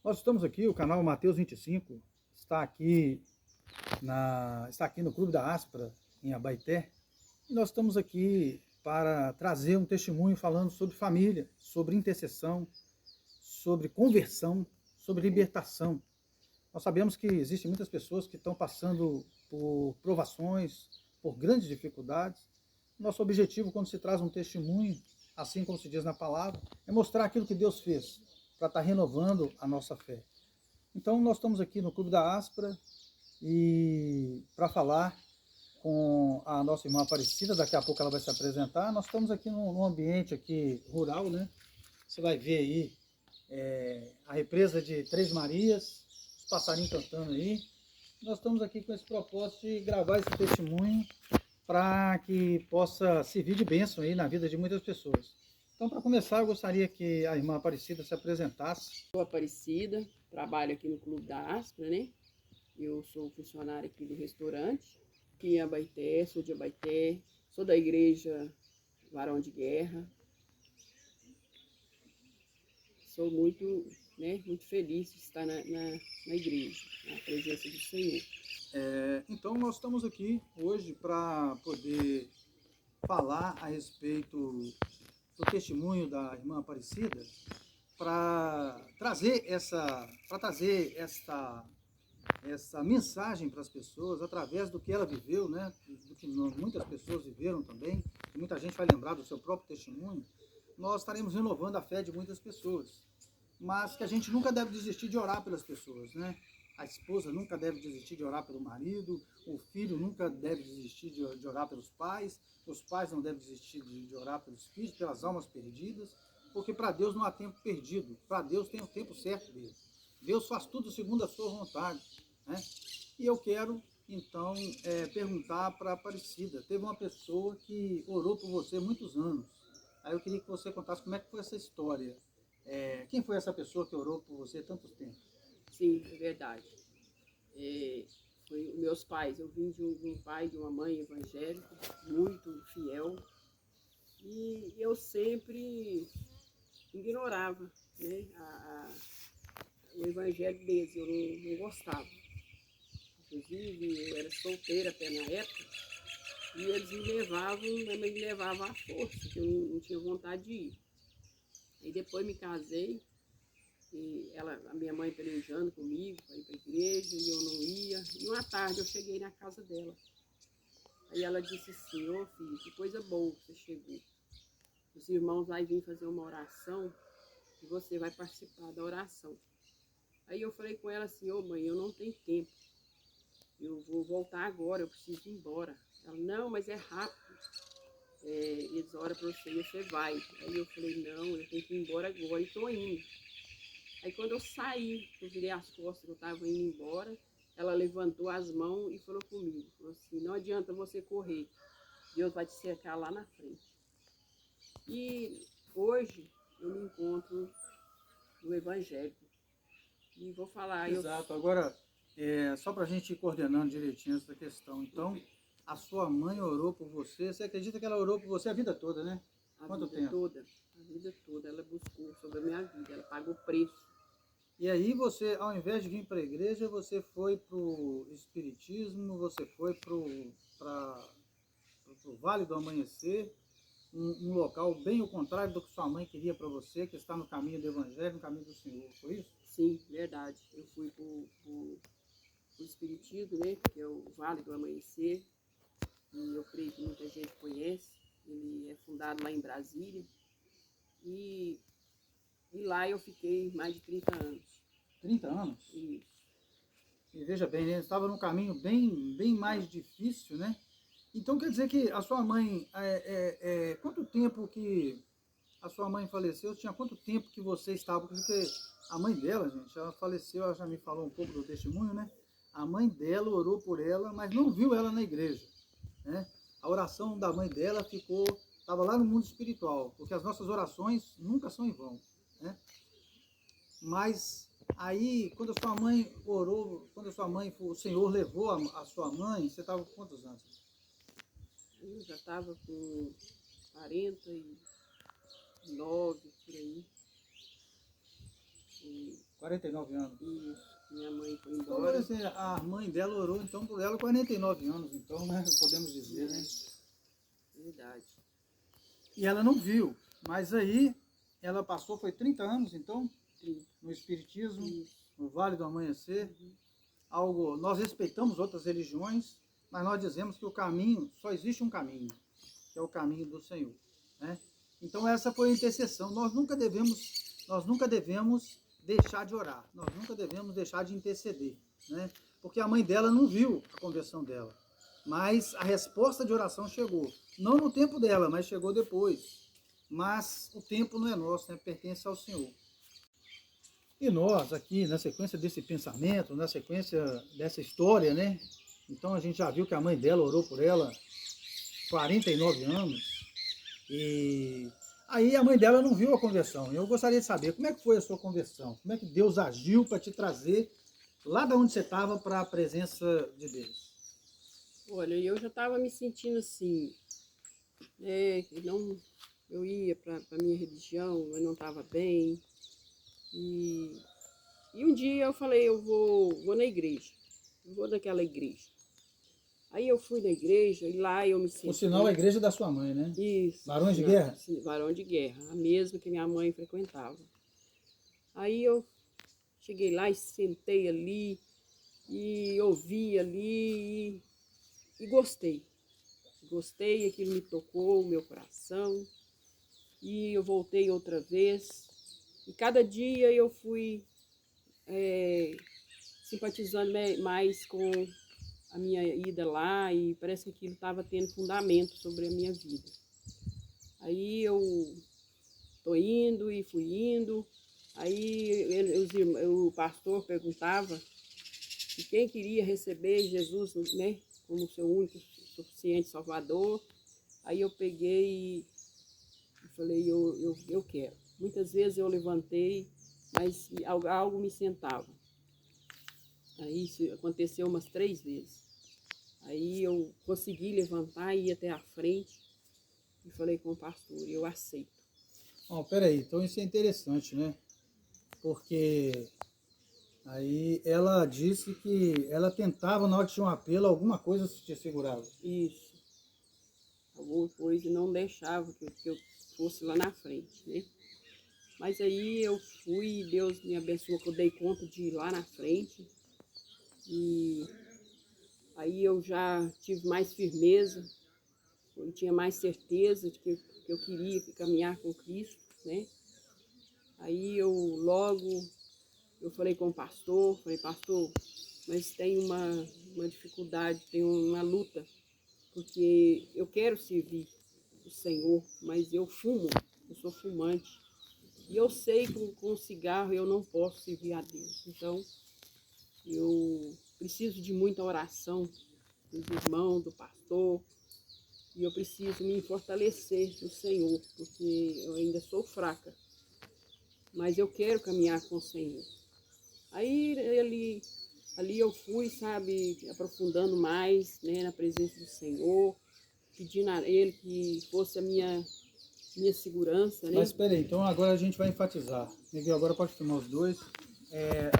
Nós estamos aqui, o canal Mateus 25 está aqui, está aqui no Clube da Aspra, em Abaeté, e nós estamos aqui para trazer um testemunho falando sobre família, sobre intercessão, sobre conversão, sobre libertação. Nós sabemos que existem muitas pessoas que estão passando por provações, por grandes dificuldades. Nosso objetivo, quando se traz um testemunho, assim como se diz na palavra, é mostrar aquilo que Deus fez, para estar renovando a nossa fé. Então, nós estamos aqui no Clube da Aspra e para falar com a nossa irmã Aparecida, daqui a pouco ela vai se apresentar. Nós estamos aqui num ambiente aqui rural, né? Você vai ver aí a represa de Três Marias, os passarinhos cantando aí. Nós estamos aqui com esse propósito de gravar esse testemunho para que possa servir de bênção aí na vida de muitas pessoas. Então, para começar, eu gostaria que a irmã Aparecida se apresentasse. Sou Aparecida, trabalho aqui no Clube da Aspra, né? Eu sou funcionária aqui do restaurante, aqui em Abaeté, sou de Abaeté, sou da igreja Varão de Guerra. Sou muito feliz de estar na igreja, na presença do Senhor. Então, nós estamos aqui hoje para poder falar a respeito do testemunho da irmã Aparecida, para trazer essa mensagem para as pessoas através do que ela viveu, né? Do que muitas pessoas viveram também, que muita gente vai lembrar do seu próprio testemunho. Nós estaremos renovando a fé de muitas pessoas, mas que a gente nunca deve desistir de orar pelas pessoas, né? A esposa nunca deve desistir de orar pelo marido, o filho nunca deve desistir de orar pelos pais, os pais não devem desistir de orar pelos filhos, pelas almas perdidas, porque para Deus não há tempo perdido, para Deus tem o tempo certo dele. Deus faz tudo segundo a sua vontade, né? E eu quero, então, perguntar para a Aparecida. Teve uma pessoa que orou por você há muitos anos. Aí eu queria que você contasse como é que foi essa história. Quem foi essa pessoa que orou por você há tanto tempo? Sim, é verdade. Foi meus pais. Eu vim de um pai e de uma mãe evangélica, muito fiel. E eu sempre ignorava, né, o evangelho deles, eu não gostava. Inclusive, eu era solteira até na época, e eles me levavam, minha mãe me levava à força, que eu não tinha vontade de ir. Aí depois me casei, e a minha mãe pelejando comigo para ir para a igreja, e eu não ia. E uma tarde eu cheguei na casa dela. Aí ela disse assim: ô filho, que coisa boa que você chegou. Os irmãos vão vir fazer uma oração e você vai participar da oração. Aí eu falei com ela assim: ô mãe, eu não tenho tempo, eu vou voltar agora, eu preciso ir embora. Ela: não, mas é rápido, eles oram para você e você vai. Aí eu falei: não, eu tenho que ir embora agora e estou indo. Aí quando eu saí, eu virei as costas, eu estava indo embora, ela levantou as mãos e falou comigo, falou assim: não adianta você correr, Deus vai te cercar lá na frente. E hoje eu me encontro no Evangelho. E vou falar. Exato. Agora, só para a gente ir coordenando direitinho essa questão. Então, a sua mãe orou por você. Você acredita que ela orou por você a vida toda, né? Quanto tempo? A vida toda ela buscou sobre a minha vida, ela pagou preço. E aí você, ao invés de vir para a igreja, você foi para o espiritismo, você foi para o Vale do Amanhecer, um local bem ao contrário do que sua mãe queria para você, que está no caminho do Evangelho, no caminho do Senhor, foi isso? Sim, verdade. Eu fui para o espiritismo, né, que é o Vale do Amanhecer, e eu creio que muita gente conhece. Ele é fundado lá em Brasília, e lá eu fiquei mais de 30 anos. 30 anos? Isso. E veja bem, ele estava num caminho bem mais difícil, né? Então quer dizer que a sua mãe, quanto tempo que a sua mãe faleceu? Tinha quanto tempo que você estava? Porque a mãe dela, gente, ela faleceu, ela já me falou um pouco do testemunho, né? A mãe dela orou por ela, mas não viu ela na igreja, né? A oração da mãe dela estava lá no mundo espiritual, porque as nossas orações nunca são em vão, né? Mas aí, quando a sua mãe orou, o Senhor levou a sua mãe, você estava com quantos anos? Eu já estava com 49 por aí. E 49 anos. Isso, minha mãe foi Então, embora. assim, a mãe dela orou então por ela 49 anos, então, né? Podemos dizer, né? Verdade. E ela não viu, mas aí ela passou, foi 30 anos, então, Sim. no Espiritismo, Isso. no Vale do Amanhecer. Algo, nós respeitamos outras religiões, mas nós dizemos que o caminho, só existe um caminho, que é o caminho do Senhor, né? Então essa foi a intercessão. Nós nunca devemos deixar de orar, nós nunca devemos deixar de interceder, né? Porque a mãe dela não viu a conversão dela, mas a resposta de oração chegou, não no tempo dela, mas chegou depois. Mas o tempo não é nosso, né? Pertence ao Senhor. E nós aqui, na sequência desse pensamento, na sequência dessa história, né? Então a gente já viu que a mãe dela orou por ela 49 anos. E aí a mãe dela não viu a conversão. Eu gostaria de saber como é que foi a sua conversão? Como é que Deus agiu para te trazer lá de onde você estava para a presença de Deus? Olha, eu já estava me sentindo assim, que não, eu ia para a minha religião, mas não estava bem. E um dia eu falei, eu vou na igreja, eu vou naquela igreja. Aí eu fui na igreja e lá eu me senti. Por sinal, a igreja da sua mãe, né? Isso. Barões de Guerra? Sim, Barão de Guerra, a mesma que minha mãe frequentava. Aí eu cheguei lá e sentei ali e ouvi ali e gostei. Gostei, aquilo me tocou o meu coração e eu voltei outra vez. E cada dia eu fui simpatizando mais com a minha ida lá e parece que aquilo estava tendo fundamento sobre a minha vida. Aí eu tô indo e fui indo. Aí o pastor perguntava se quem queria receber Jesus, né, como seu único suficiente Salvador. Aí eu peguei e falei, eu quero. Muitas vezes eu levantei, mas algo me sentava. Aí isso aconteceu umas 3 vezes. Aí eu consegui levantar e ir até a frente e falei com o pastor, eu aceito. Bom, peraí, então isso é interessante, né? Porque aí ela disse que ela tentava, na hora que tinha um apelo, alguma coisa te segurava. Isso. Alguma coisa não deixava que eu fosse lá na frente, né? Mas aí eu fui, Deus me abençoou que eu dei conta de ir lá na frente. E aí eu já tive mais firmeza, eu tinha mais certeza de que eu queria caminhar com Cristo, né? Aí eu falei com o pastor, falei, pastor, mas tem uma dificuldade, tem uma luta, porque eu quero servir o Senhor, mas eu fumo, eu sou fumante. E eu sei que com cigarro eu não posso servir a Deus. Então, eu preciso de muita oração dos irmãos, do pastor, e eu preciso me fortalecer no Senhor, porque eu ainda sou fraca. Mas eu quero caminhar com o Senhor. Aí ali eu fui, sabe, aprofundando mais, né, na presença do Senhor, pedindo a Ele que fosse a minha segurança, né? Mas espera aí, então agora a gente vai enfatizar. Miguel, agora pode filmar os dois.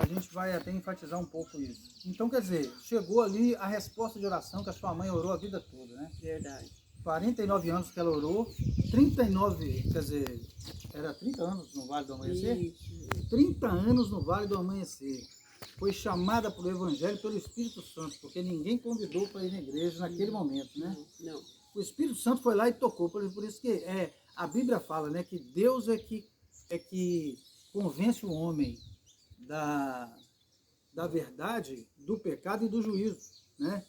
A gente vai até enfatizar um pouco isso. Então, quer dizer, chegou ali a resposta de oração que a sua mãe orou a vida toda, né? Verdade. 49 anos que ela orou, 39, quer dizer, era 30 anos no Vale do Amanhecer? Isso. 30 anos no Vale do Amanhecer. Foi chamada para o Evangelho pelo Espírito Santo, porque ninguém convidou para ir na igreja naquele momento, né? Não. O Espírito Santo foi lá e tocou, por isso que a Bíblia fala, né, que Deus é que convence o homem da verdade, do pecado e do juízo, né?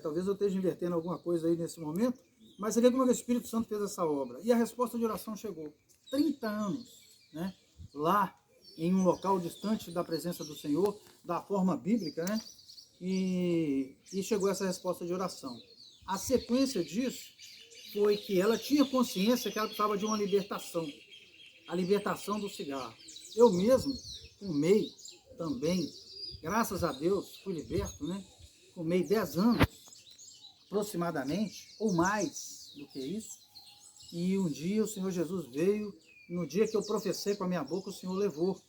Talvez eu esteja invertendo alguma coisa aí nesse momento, mas você vê como é que o Espírito Santo fez essa obra. E a resposta de oração chegou. 30 anos, né? Lá, em um local distante da presença do Senhor, da forma bíblica, né? E chegou essa resposta de oração. A sequência disso foi que ela tinha consciência que ela precisava de uma libertação. A libertação do cigarro. Eu mesmo fumei também, graças a Deus, fui liberto, né? Fumei 10 anos, aproximadamente, ou mais do que isso. E um dia o Senhor Jesus veio, no dia que eu professei com a minha boca, o Senhor levou.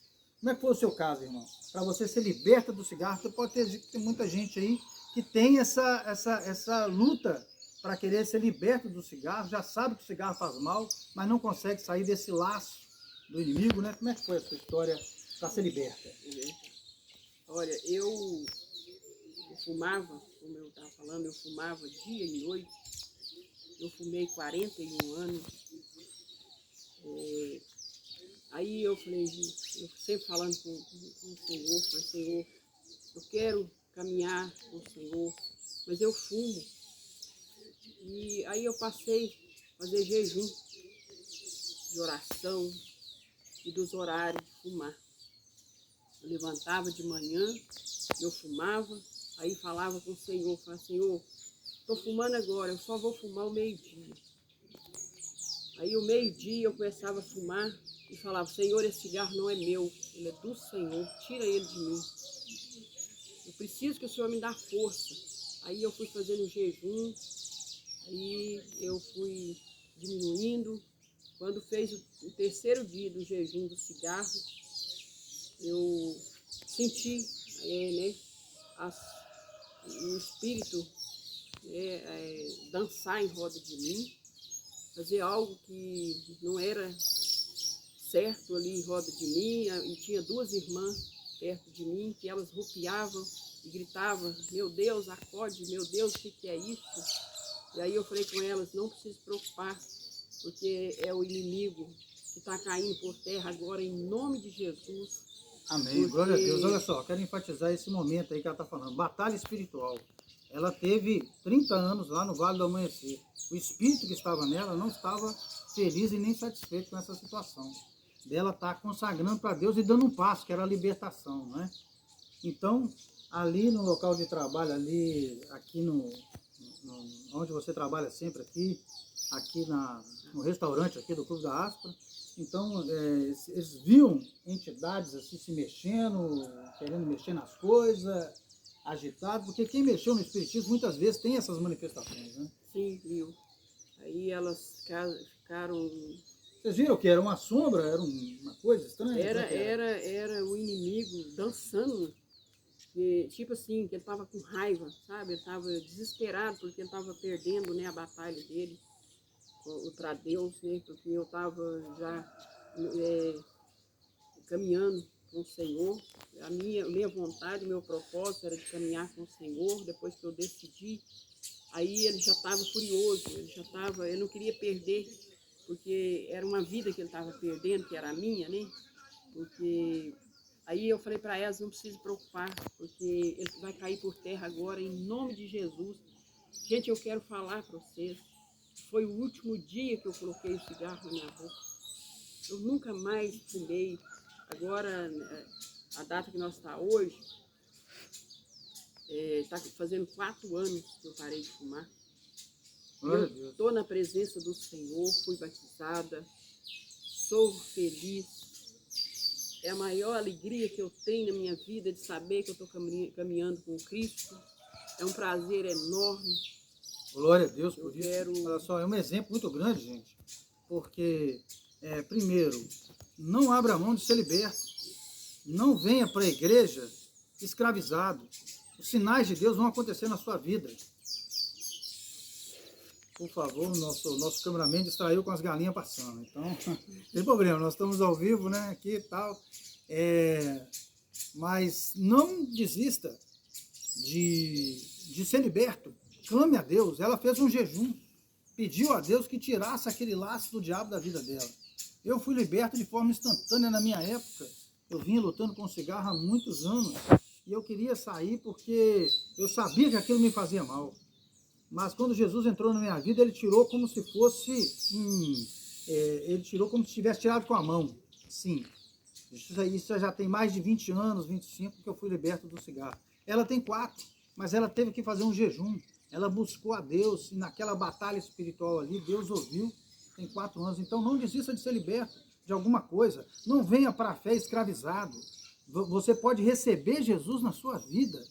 Como é que foi o seu caso, irmão? Para você ser liberta do cigarro, você pode ter muita gente aí que tem essa luta para querer ser liberto do cigarro, já sabe que o cigarro faz mal, mas não consegue sair desse laço do inimigo, né? Como é que foi a sua história para ser liberta? Olha, eu fumava, como eu estava falando, eu fumava dia e noite. Eu fumei 41 anos. Aí eu falei, eu sempre falando com o Senhor, falei, Senhor, eu quero caminhar com o Senhor, mas eu fumo. E aí eu passei a fazer jejum de oração e dos horários de fumar. Eu levantava de manhã, eu fumava, aí falava com o Senhor, falava, Senhor, estou fumando agora, eu só vou fumar o meio-dia. Aí o meio-dia eu começava a fumar e falava, Senhor, esse cigarro não é meu, ele é do Senhor, tira ele de mim. Eu preciso que o Senhor me dê força. Aí eu fui fazendo jejum, aí eu fui diminuindo. Quando fez o terceiro dia do jejum do cigarro, eu senti o espírito dançar em roda de mim, fazer algo que não era certo ali em roda de mim, e tinha duas irmãs perto de mim, que elas rupiavam e gritavam, meu Deus, acorde, meu Deus, o que é isso? E aí eu falei com elas, não precisa se preocupar, porque é o inimigo que está caindo por terra agora, em nome de Jesus. Amém, Porque... glória a Deus. Olha só, quero enfatizar esse momento aí que ela está falando, batalha espiritual. Ela teve 30 anos lá no Vale do Amanhecer. O espírito que estava nela não estava feliz e nem satisfeito com essa situação. Dela estar consagrando para Deus e dando um passo, que era a libertação, né? Então, ali no local de trabalho, ali, aqui onde você trabalha sempre aqui no restaurante aqui do Clube da Áspera, então eles viam entidades assim se mexendo, querendo mexer nas coisas, agitado, porque quem mexeu no espiritismo muitas vezes tem essas manifestações, né? Sim, viu. Aí elas ficaram... Vocês viram que era uma sombra, era uma coisa estranha? Era o inimigo dançando, tipo assim, que ele estava com raiva, sabe? Ele estava desesperado porque ele estava perdendo, né, a batalha dele para Deus, né? Porque eu estava já caminhando com o Senhor. A minha vontade, o meu propósito era de caminhar com o Senhor. Depois que eu decidi, aí ele já estava furioso, ele não queria perder, porque era uma vida que ele estava perdendo, que era a minha, né? Porque aí eu falei para elas, não precisa se preocupar, porque ele vai cair por terra agora, em nome de Jesus. Gente, eu quero falar para vocês, foi o último dia que eu coloquei o cigarro na minha boca. Eu nunca mais fumei. Agora, a data que nós está hoje, está fazendo 4 anos que eu parei de fumar. Eu estou na presença do Senhor, fui batizada, sou feliz. É a maior alegria que eu tenho na minha vida de saber que eu estou caminhando com Cristo. É um prazer enorme. Glória a Deus por isso. Olha só, é um exemplo muito grande, gente. Porque, primeiro, não abra mão de ser liberto. Não venha para a igreja escravizado. Os sinais de Deus vão acontecer na sua vida. Por favor, o nosso cameraman distraiu com as galinhas passando. Então, não tem problema, nós estamos ao vivo, né? Aqui e tal. Mas não desista de ser liberto. Clame a Deus. Ela fez um jejum. Pediu a Deus que tirasse aquele laço do diabo da vida dela. Eu fui liberto de forma instantânea na minha época. Eu vinha lutando com cigarro há muitos anos. E eu queria sair porque eu sabia que aquilo me fazia mal. Mas quando Jesus entrou na minha vida, ele tirou como se fosse... ele tirou como se tivesse tirado com a mão. Sim. Isso já tem mais de 20 anos, 25, que eu fui liberto do cigarro. Ela tem 4, mas ela teve que fazer um jejum. Ela buscou a Deus, e naquela batalha espiritual ali, Deus ouviu. Tem 4 anos. Então não desista de ser liberto de alguma coisa. Não venha para a fé escravizado. Você pode receber Jesus na sua vida,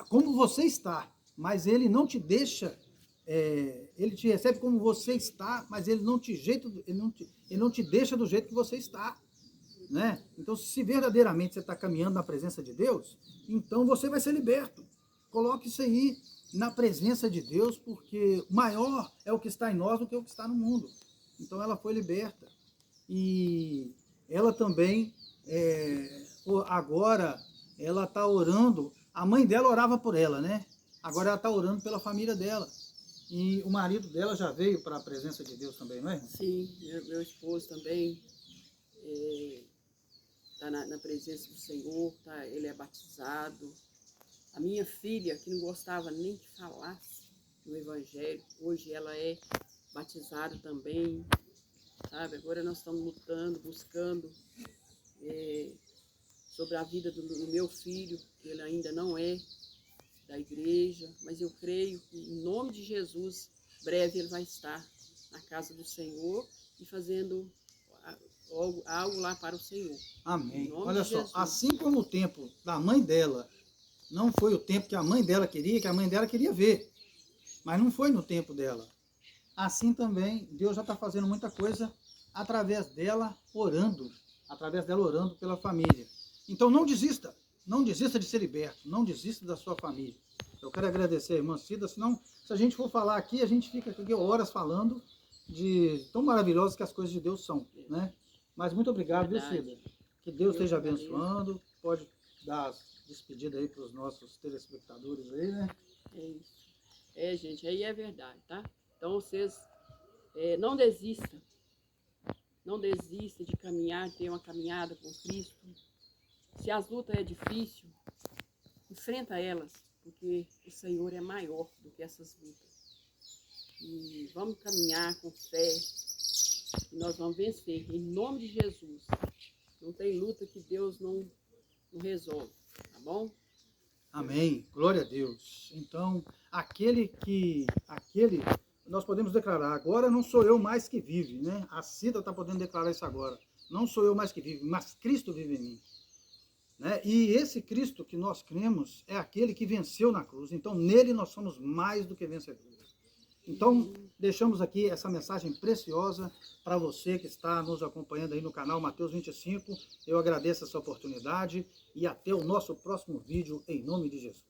como você está. Mas ele não te deixa, ele te recebe como você está, mas ele não te deixa do jeito que você está. né? Então, se verdadeiramente você está caminhando na presença de Deus, então você vai ser liberto. Coloque isso aí na presença de Deus, porque maior é o que está em nós do que o que está no mundo. Então, ela foi liberta. E ela também, agora, ela está orando. A mãe dela orava por ela, né? Agora ela está orando pela família dela. E o marido dela já veio para a presença de Deus também, não é? Sim, meu esposo também está na presença do Senhor, tá? Ele é batizado. A minha filha, que não gostava nem que falasse no Evangelho, hoje ela é batizada também, sabe? Agora nós estamos lutando, buscando sobre a vida do meu filho, que ele ainda não é da igreja, mas eu creio que em nome de Jesus, breve ele vai estar na casa do Senhor e fazendo algo lá para o Senhor. Amém. Olha só, assim como o tempo da mãe dela não foi o tempo que a mãe dela queria ver, mas não foi no tempo dela. Assim também, Deus já está fazendo muita coisa através dela orando pela família. Então não desista de ser liberto, não desista da sua família. Eu quero agradecer a irmã Cida, senão, se a gente for falar aqui, a gente fica aqui horas falando de tão maravilhosas que as coisas de Deus são, né? Mas muito obrigado, viu, Cida? Que Deus esteja abençoando. Pode dar as despedidas aí para os nossos telespectadores aí, né? É isso. Gente, aí é verdade, tá? Então vocês não desistam. Não desista de caminhar, ter uma caminhada com Cristo. Se as lutas é difícil, enfrenta elas, porque o Senhor é maior do que essas lutas. E vamos caminhar com fé, e nós vamos vencer, em nome de Jesus. Não tem luta que Deus não resolve, tá bom? Amém, glória a Deus. Então, nós podemos declarar, agora não sou eu mais que vive, né? A Cida está podendo declarar isso agora. Não sou eu mais que vive, mas Cristo vive em mim. Né? E esse Cristo que nós cremos é aquele que venceu na cruz. Então, nele nós somos mais do que vencedores. Então, deixamos aqui essa mensagem preciosa para você que está nos acompanhando aí no canal Mateus 25. Eu agradeço essa oportunidade e até o nosso próximo vídeo, em nome de Jesus.